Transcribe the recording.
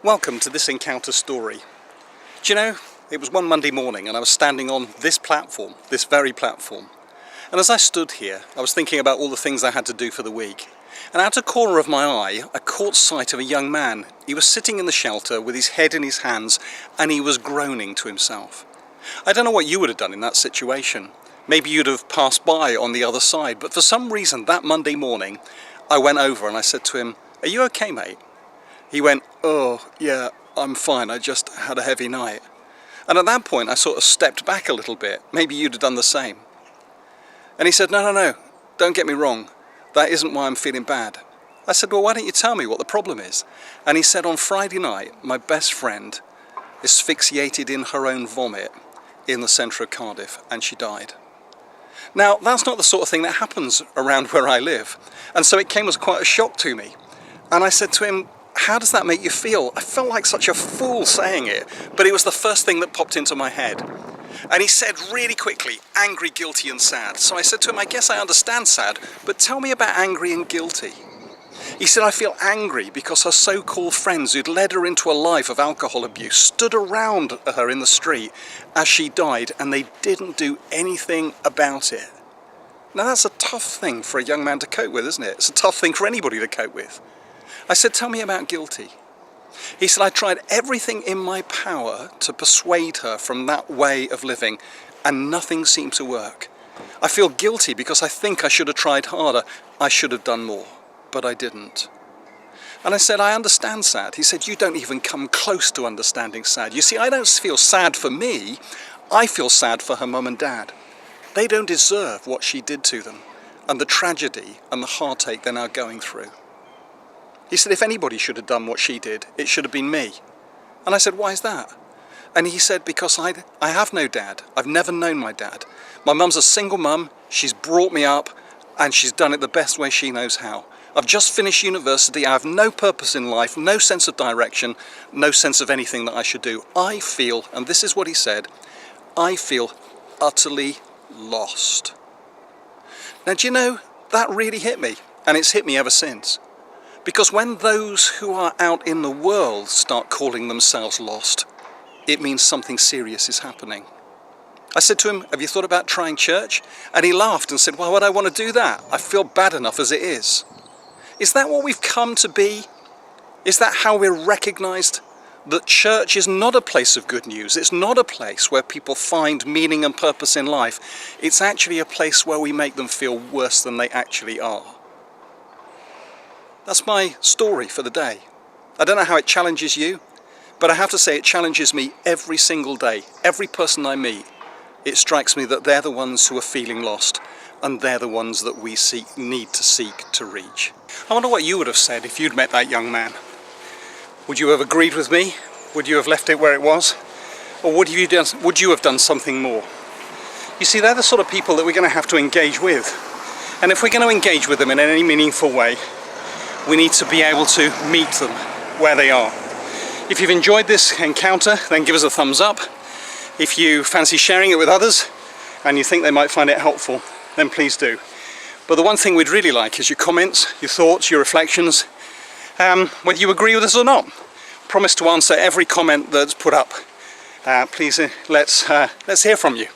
Welcome to this encounter story. Do you know, it was one Monday morning and I was standing on this platform, this very platform. And as I stood here, I was thinking about all the things I had to do for the week. And out of the corner of my eye, I caught sight of a young man. He was sitting in the shelter with his head in his hands and he was groaning to himself. I don't know what you would have done in that situation. Maybe you'd have passed by on the other side, but for some reason that Monday morning, I went over and I said to him, "Are you okay, mate?" He went, "Oh, yeah, I'm fine, I just had a heavy night." And at that point I sort of stepped back a little bit. Maybe you'd have done the same. And he said, no, don't get me wrong, that isn't why I'm feeling bad. I said, "Well, why don't you tell me what the problem is?" And he said, "On Friday night, my best friend asphyxiated in her own vomit in the centre of Cardiff and she died." Now, that's not the sort of thing that happens around where I live. And so it came as quite a shock to me. And I said to him, "How does that make you feel?" I felt like such a fool saying it, but it was the first thing that popped into my head. And he said really quickly, "Angry, guilty and sad." So I said to him, "I guess I understand sad, but tell me about angry and guilty." He said, "I feel angry because her so-called friends who'd led her into a life of alcohol abuse stood around her in the street as she died and they didn't do anything about it." Now that's a tough thing for a young man to cope with, isn't it? It's a tough thing for anybody to cope with. I said, "Tell me about guilty." He said, "I tried everything in my power to persuade her from that way of living and nothing seemed to work. I feel guilty because I think I should have tried harder. I should have done more, but I didn't." And I said, "I understand sad." He said, "You don't even come close to understanding sad. You see, I don't feel sad for me. I feel sad for her mum and dad. They don't deserve what she did to them and the tragedy and the heartache they're now going through." He said, "If anybody should have done what she did, it should have been me." And I said, "Why is that?" And he said, "Because I have no dad. I've never known my dad. My mum's a single mum. She's brought me up and she's done it the best way she knows how. I've just finished university. I have no purpose in life, no sense of direction, no sense of anything that I should do. I feel," and this is what he said, "I feel utterly lost." Now, do you know, that really hit me, and it's hit me ever since. Because when those who are out in the world start calling themselves lost, it means something serious is happening. I said to him, "Have you thought about trying church?" And he laughed and said, "Why would I want to do that? I feel bad enough as it is." Is that what we've come to be? Is that how we're recognised? That church is not a place of good news. It's not a place where people find meaning and purpose in life. It's actually a place where we make them feel worse than they actually are. That's my story for the day. I don't know how it challenges you, but I have to say it challenges me every single day. Every person I meet, it strikes me that they're the ones who are feeling lost, and they're the ones that we need to seek to reach. I wonder what you would have said if you'd met that young man. Would you have agreed with me? Would you have left it where it was? Or would you have done something more? You see, they're the sort of people that we're going to have to engage with. And if we're going to engage with them in any meaningful way, we need to be able to meet them where they are. If you've enjoyed this encounter, then give us a thumbs up. If you fancy sharing it with others and you think they might find it helpful, then please do. But the one thing we'd really like is your comments, your thoughts, your reflections, whether you agree with us or not. Promise to answer every comment that's put up. Please, let's hear from you.